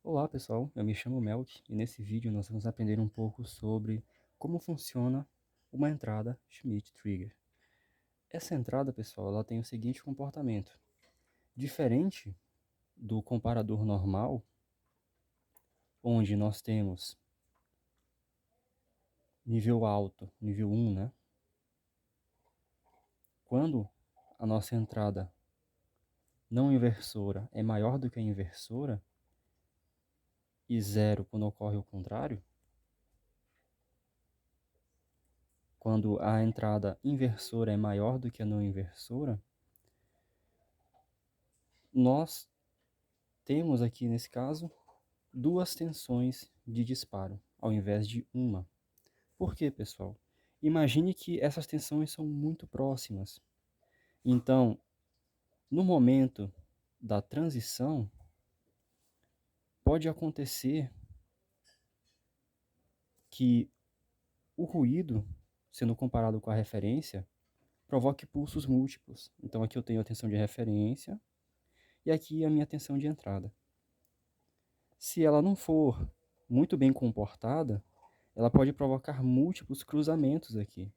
Olá pessoal, eu me chamo Melk e nesse vídeo nós vamos aprender um pouco sobre como funciona uma entrada Schmitt Trigger. Essa entrada, pessoal, ela tem o seguinte comportamento. Diferente do comparador normal, onde nós temos nível alto, nível 1, né? Quando a nossa entrada não inversora é maior do que a inversora, e zero quando ocorre o contrário, quando a entrada inversora é maior do que a não inversora, nós temos aqui, nesse caso, duas tensões de disparo, ao invés de uma. Por quê, pessoal? Imagine que essas tensões são muito próximas. Então, no momento da transição, pode acontecer que o ruído, sendo comparado com a referência, provoque pulsos múltiplos. Então, aqui eu tenho a tensão de referência e aqui a minha tensão de entrada. Se ela não for muito bem comportada, ela pode provocar múltiplos cruzamentos aqui,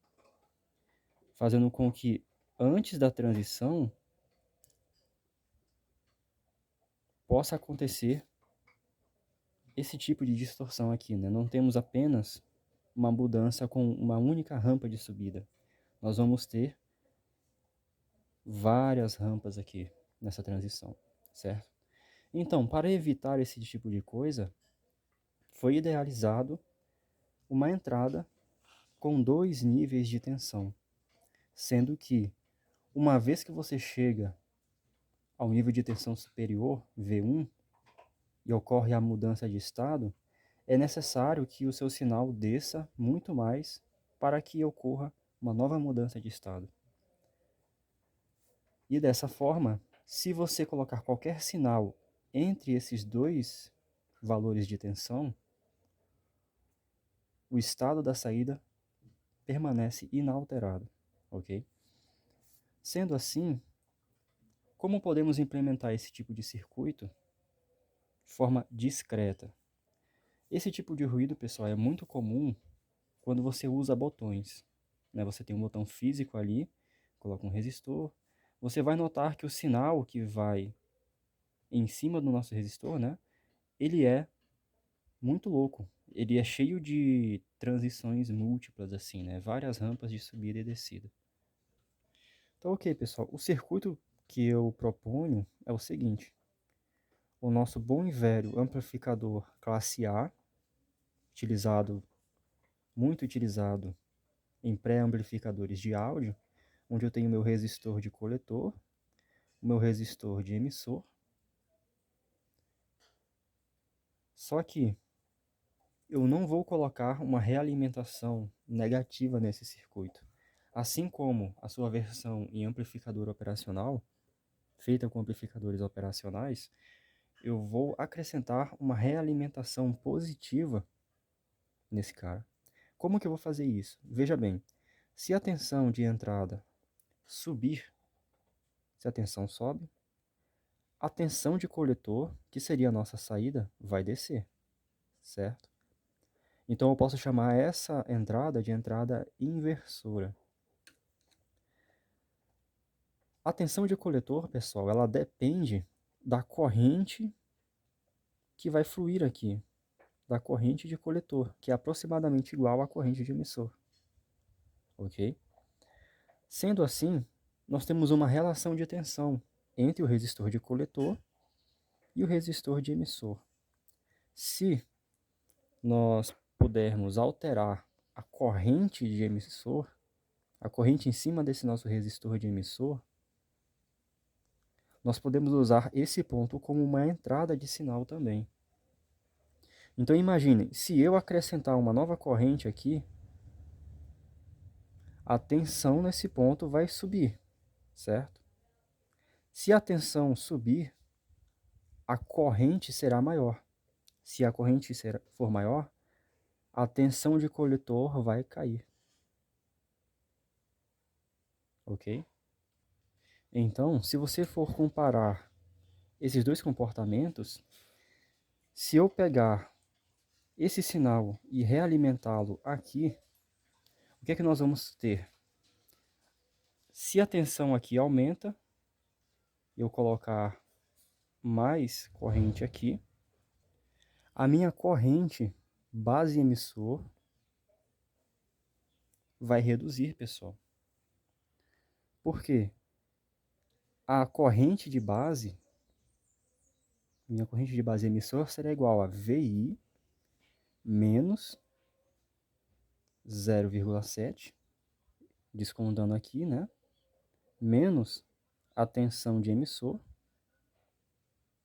fazendo com que antes da transição possa acontecer esse tipo de distorção aqui, né? Não temos apenas uma mudança com uma única rampa de subida. Nós vamos ter várias rampas aqui nessa transição, certo? Então, para evitar esse tipo de coisa, foi idealizado uma entrada com dois níveis de tensão, sendo que uma vez que você chega ao nível de tensão superior, V1, e ocorre a mudança de estado, é necessário que o seu sinal desça muito mais para que ocorra uma nova mudança de estado. E dessa forma, se você colocar qualquer sinal entre esses dois valores de tensão, o estado da saída permanece inalterado, ok? Sendo assim, como podemos implementar esse tipo de circuito de forma discreta? Esse tipo de ruído, pessoal, é muito comum quando você usa botões, né? Você tem um botão físico ali, coloca um resistor, você vai notar que o sinal que vai em cima do nosso resistor, né? Ele é muito louco. Ele é cheio de transições múltiplas, assim, né? Várias rampas de subida e descida. Então, ok, pessoal. O circuito que eu proponho é o seguinte. O nosso bom e velho amplificador classe A, muito utilizado em pré-amplificadores de áudio, onde eu tenho meu resistor de coletor, o meu resistor de emissor. Só que eu não vou colocar uma realimentação negativa nesse circuito. Assim como a sua versão em amplificador operacional, feita com amplificadores operacionais, eu vou acrescentar uma realimentação positiva nesse cara. Como que eu vou fazer isso? Veja bem, se a tensão de entrada subir, se a tensão sobe, a tensão de coletor, que seria a nossa saída, vai descer, certo? Então eu posso chamar essa entrada de entrada inversora. A tensão de coletor, pessoal, ela depende da corrente que vai fluir aqui, da corrente de coletor, que é aproximadamente igual à corrente de emissor, ok? Sendo assim, nós temos uma relação de tensão entre o resistor de coletor e o resistor de emissor. Se nós pudermos alterar a corrente de emissor, a corrente em cima desse nosso resistor de emissor, nós podemos usar esse ponto como uma entrada de sinal também. Então imaginem, se eu acrescentar uma nova corrente aqui, a tensão nesse ponto vai subir, certo? Se a tensão subir, a corrente será maior. Se a corrente for maior, a tensão de coletor vai cair. Ok? Então, se você for comparar esses dois comportamentos, Se eu pegar esse sinal e realimentá-lo aqui, o que é que nós vamos ter? Se a tensão aqui aumenta, eu colocar mais corrente aqui, a minha corrente base emissor vai reduzir, pessoal. Por quê? A corrente de base, minha corrente de base emissor será igual a VI menos 0,7, descontando aqui, né? Menos a tensão de emissor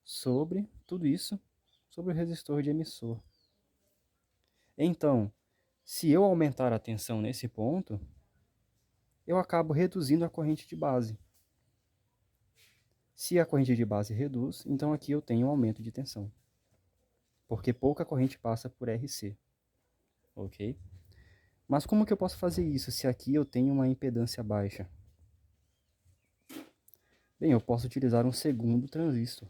sobre tudo isso, sobre o resistor de emissor. Então, se eu aumentar a tensão nesse ponto, eu acabo reduzindo a corrente de base. Se a corrente de base reduz, então aqui eu tenho um aumento de tensão, porque pouca corrente passa por RC, ok? Mas como que eu posso fazer isso se aqui eu tenho uma impedância baixa? Bem, eu posso utilizar um segundo transistor,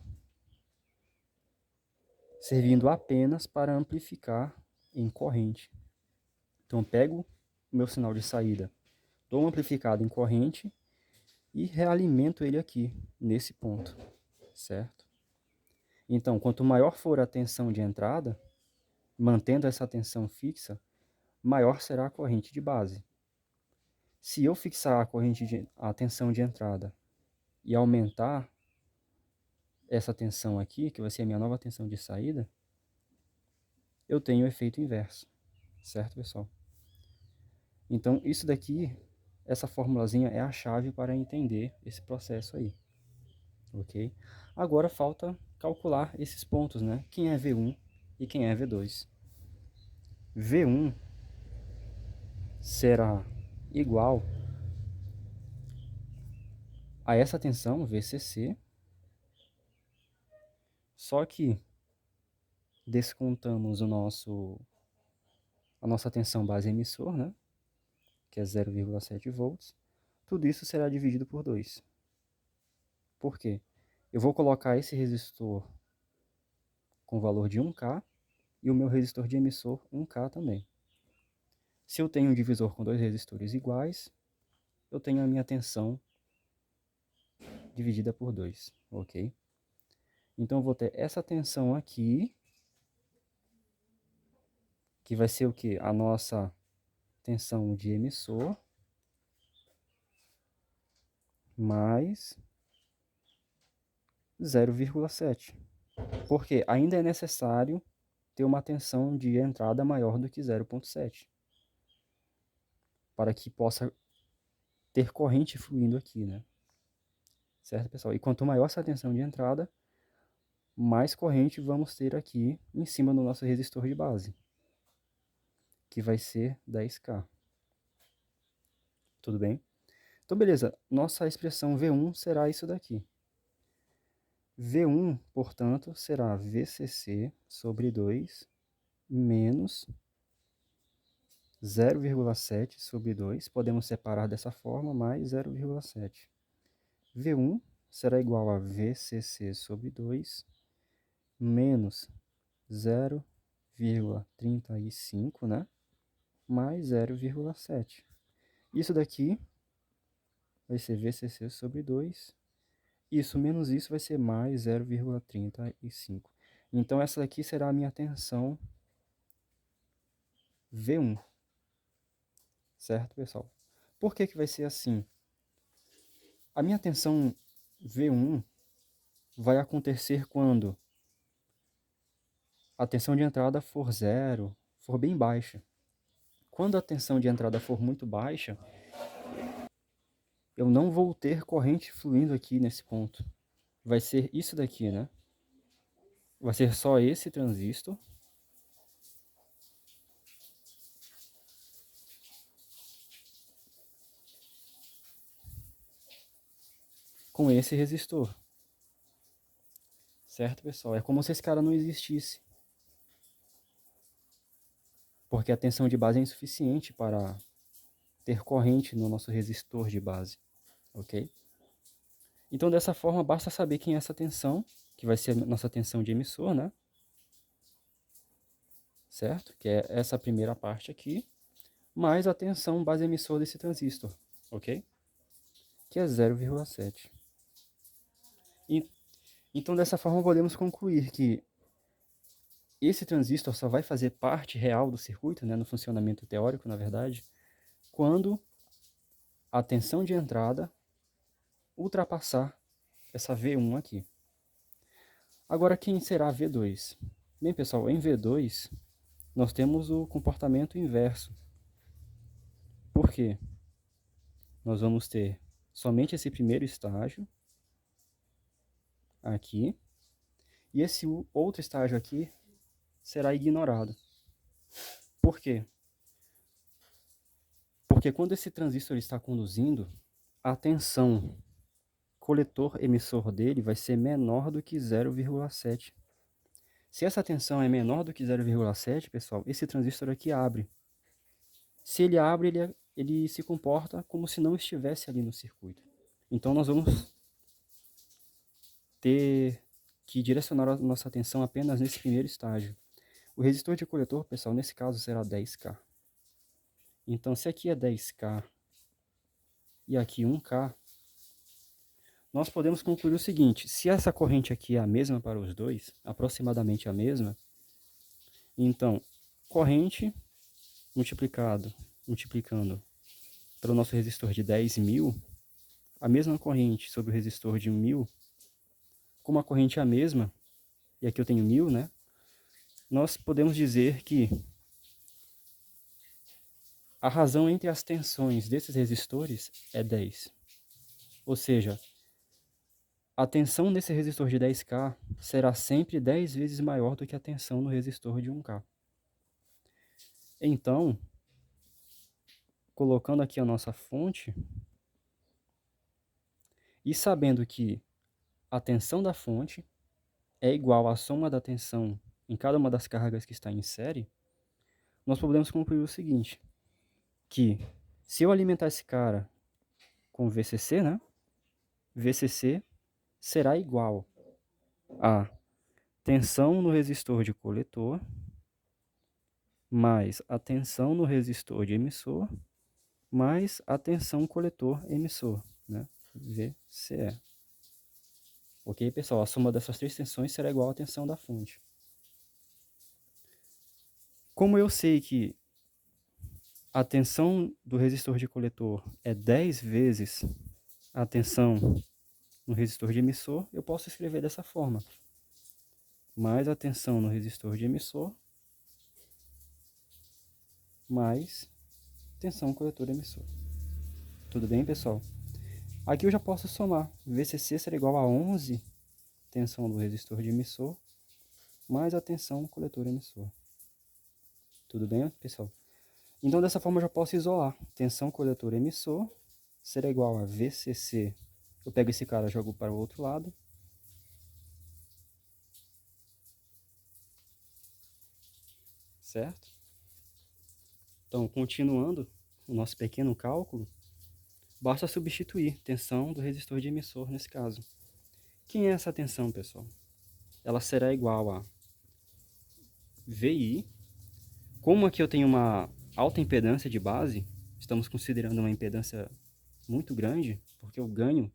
servindo apenas para amplificar em corrente. Então, eu pego o meu sinal de saída, dou uma amplificada em corrente e realimento ele aqui, nesse ponto, certo? Então, quanto maior for a tensão de entrada, mantendo essa tensão fixa, maior será a corrente de base. Se eu fixar a tensão de entrada e aumentar essa tensão aqui, que vai ser a minha nova tensão de saída, eu tenho o efeito inverso, certo, pessoal? Então, isso daqui, essa formulazinha é a chave para entender esse processo aí, ok? Agora falta calcular esses pontos, né? Quem é V1 e quem é V2. V1 será igual a essa tensão, VCC, só que descontamos a nossa tensão base emissor, né? Que é 0,7 volts. Tudo isso será dividido por 2. Por quê? Eu vou colocar esse resistor com valor de 1K e o meu resistor de emissor 1K também. Se eu tenho um divisor com dois resistores iguais, eu tenho a minha tensão dividida por 2, ok? Então eu vou ter essa tensão aqui, que vai ser o quê? A nossa tensão de emissor, mais 0,7. Porque ainda é necessário ter uma tensão de entrada maior do que 0,7. Para que possa ter corrente fluindo aqui, né? Certo, pessoal? E quanto maior essa tensão de entrada, mais corrente vamos ter aqui em cima do nosso resistor de base, que vai ser 10K. Tudo bem? Então, beleza. Nossa expressão V1 será isso daqui. V1, portanto, será VCC sobre 2 menos 0,7 sobre 2. Podemos separar dessa forma, mais 0,7. V1 será igual a VCC sobre 2 menos 0,35, né? Mais 0,7. Isso daqui vai ser VCC sobre 2. Isso menos isso vai ser mais 0,35. Então, essa daqui será a minha tensão V1. Certo, pessoal? Por que que vai ser assim? A minha tensão V1 vai acontecer quando a tensão de entrada for zero, for bem baixa. Quando a tensão de entrada for muito baixa, eu não vou ter corrente fluindo aqui nesse ponto. Vai ser isso daqui, né? Vai ser só esse transistor. Com esse resistor. Certo, pessoal? É como se esse cara não existisse. Porque a tensão de base é insuficiente para ter corrente no nosso resistor de base. Ok? Então, dessa forma, basta saber quem é essa tensão, que vai ser a nossa tensão de emissor, né? certo? Que é essa primeira parte aqui, mais a tensão base emissor desse transistor, ok? Que é 0,7. Então, dessa forma, podemos concluir que esse transistor só vai fazer parte real do circuito, né, no funcionamento teórico, na verdade, quando a tensão de entrada ultrapassar essa V1 aqui. Agora, quem será V2? Bem, pessoal, em V2, nós temos o comportamento inverso. Por quê? Nós vamos ter somente esse primeiro estágio aqui, e esse outro estágio aqui será ignorado. Por quê? Porque quando esse transistor está conduzindo, a tensão coletor-emissor dele vai ser menor do que 0,7. Se essa tensão é menor do que 0,7, pessoal, esse transistor aqui abre. Se ele abre, ele se comporta como se não estivesse ali no circuito. Então, nós vamos ter que direcionar a nossa atenção apenas nesse primeiro estágio. O resistor de coletor, pessoal, nesse caso será 10K. Então, se aqui é 10K e aqui 1K, nós podemos concluir o seguinte: se essa corrente aqui é a mesma para os dois, aproximadamente a mesma, então, corrente multiplicando pelo nosso resistor de 10.000, a mesma corrente sobre o resistor de 1.000, como a corrente é a mesma, e aqui eu tenho 1.000, né? Nós podemos dizer que a razão entre as tensões desses resistores é 10. Ou seja, a tensão nesse resistor de 10K será sempre 10 vezes maior do que a tensão no resistor de 1K. Então, colocando aqui a nossa fonte, e sabendo que a tensão da fonte é igual à soma da tensão em cada uma das cargas que está em série, nós podemos concluir o seguinte, que se eu alimentar esse cara com VCC, né, VCC será igual a tensão no resistor de coletor mais a tensão no resistor de emissor mais a tensão coletor-emissor, né, VCE. Ok, pessoal? A soma dessas três tensões será igual à tensão da fonte. Como eu sei que a tensão do resistor de coletor é 10 vezes a tensão no resistor de emissor, eu posso escrever dessa forma. Mais a tensão no resistor de emissor, mais tensão coletor-emissor. Tudo bem, pessoal? Aqui eu já posso somar. VCC será igual a 11 tensão do resistor de emissor, mais a tensão coletor-emissor. Tudo bem, pessoal? Então, dessa forma, eu já posso isolar. Tensão coletor-emissor será igual a VCC. Eu pego esse cara e jogo para o outro lado. Certo? Então, continuando o nosso pequeno cálculo, basta substituir tensão do resistor de emissor nesse caso. Quem é essa tensão, pessoal? Ela será igual a VI. Como aqui eu tenho uma alta impedância de base, estamos considerando uma impedância muito grande, porque o ganho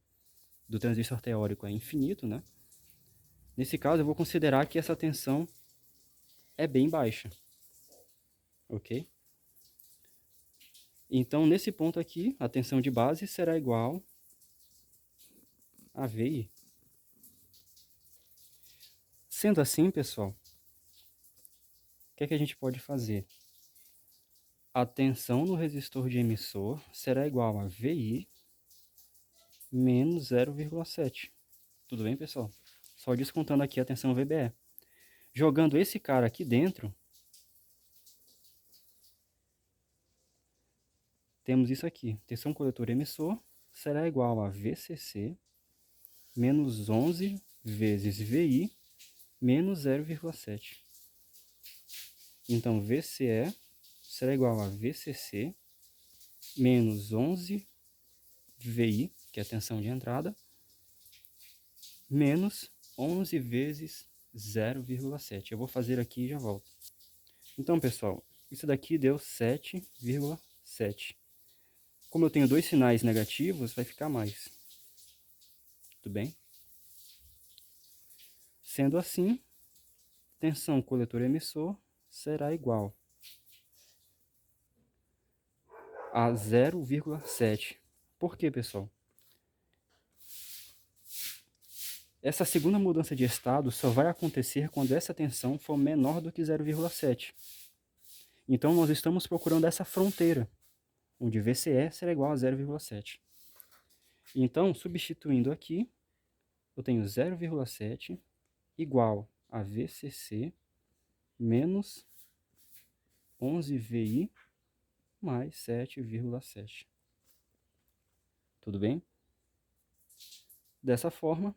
do transistor teórico é infinito, né? Nesse caso, eu vou considerar que essa tensão é bem baixa, ok? Então, nesse ponto aqui, a tensão de base será igual a VI. Sendo assim, pessoal, o que é que a gente pode fazer? A tensão no resistor de emissor será igual a VI menos 0,7. Tudo bem, pessoal? Só descontando aqui a tensão VBE. Jogando esse cara aqui dentro, temos isso aqui. Tensão coletor emissor será igual a VCC menos 11 vezes VI menos 0,7. Então, VCE será igual a VCC menos 11 VI, que é a tensão de entrada, menos 11 vezes 0,7. Eu vou fazer aqui e já volto. Então, pessoal, isso daqui deu 7,7. Como eu tenho dois sinais negativos, vai ficar mais. Tudo bem? Sendo assim, tensão coletor-emissor será igual a 0,7. Por quê, pessoal? Essa segunda mudança de estado só vai acontecer quando essa tensão for menor do que 0,7. Então, nós estamos procurando essa fronteira, onde VCE será igual a 0,7. Então, substituindo aqui, eu tenho 0,7 igual a VCC menos 11VI mais 7,7. Tudo bem? Dessa forma,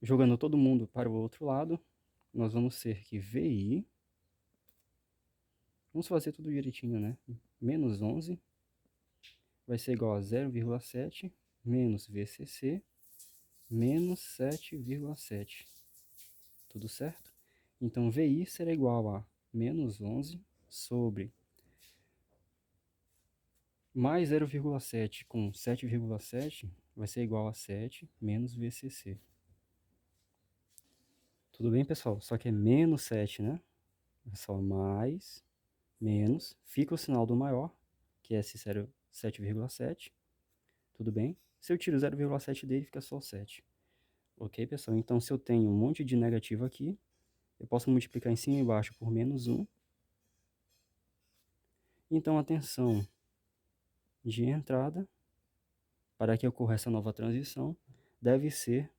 jogando todo mundo para o outro lado, nós vamos ter que VI, vamos fazer tudo direitinho, né? Menos 11 vai ser igual a 0,7 menos VCC menos 7,7. Tudo certo? Então, VI será igual a menos 11 sobre mais 0,7 com 7,7 vai ser igual a 7 menos VCC. Tudo bem, pessoal? Só que é menos 7, né? É só mais, menos, fica o sinal do maior, que é esse 7,7. Tudo bem? Se eu tiro 0,7 dele, fica só 7. Ok, pessoal? Então, se eu tenho um monte de negativo aqui, eu posso multiplicar em cima e embaixo por menos 1. Então, a tensão de entrada, para que ocorra essa nova transição, deve ser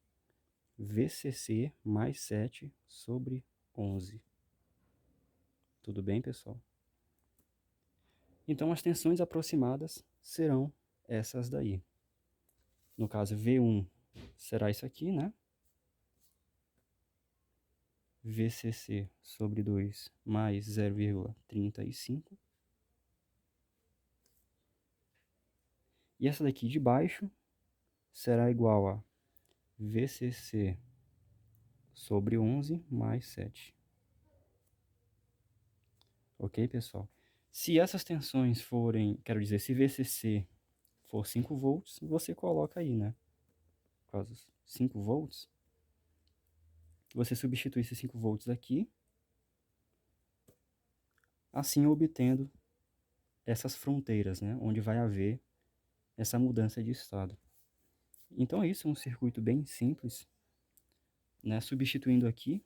VCC mais 7 sobre 11. Tudo bem, pessoal? Então, as tensões aproximadas serão essas daí. No caso, V1 será isso aqui, né? VCC sobre 2 mais 0,35. E essa daqui de baixo será igual a VCC sobre 11 mais 7. Ok, pessoal? Se essas tensões forem, quero dizer, se VCC for 5 volts, você coloca aí, né? Por causa 5 volts, você substitui esses 5 volts aqui, assim obtendo essas fronteiras, né? Onde vai haver essa mudança de estado. Então é isso, é um circuito bem simples, né? Substituindo aqui,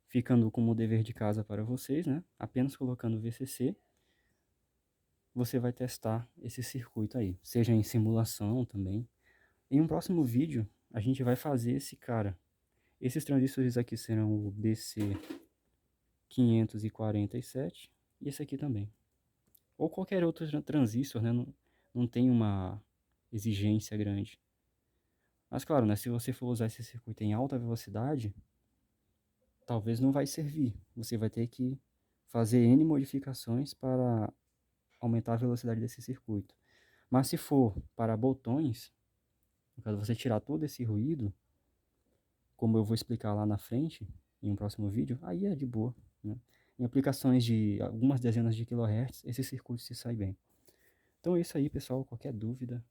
ficando como dever de casa para vocês, né? Apenas colocando VCC, você vai testar esse circuito aí, seja em simulação também. Em um próximo vídeo, a gente vai fazer esse cara. Esses transistores aqui serão o BC547 e esse aqui também. Ou qualquer outro transistor, né? Não tem uma exigência grande. Mas claro, né, se você for usar esse circuito em alta velocidade, talvez não vai servir. Você vai ter que fazer N modificações para aumentar a velocidade desse circuito. Mas se for para botões, no caso você tirar todo esse ruído, como eu vou explicar lá na frente, em um próximo vídeo, aí é de boa, né? Em aplicações de algumas dezenas de kHz, esse circuito se sai bem. Então é isso aí, pessoal. Qualquer dúvida,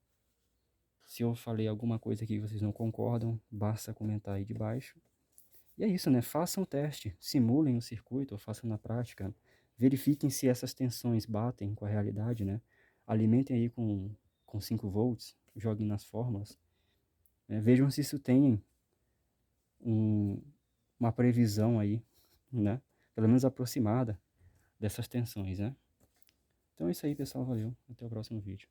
se eu falei alguma coisa aqui que vocês não concordam, basta comentar aí de baixo. E é isso, né? Façam o teste, simulem o circuito, ou façam na prática, verifiquem se essas tensões batem com a realidade, né? Alimentem aí com 5 volts, joguem nas fórmulas, né? Vejam se isso tem uma previsão aí, né? Pelo menos aproximada dessas tensões, né? Então é isso aí, pessoal. Valeu. Até o próximo vídeo.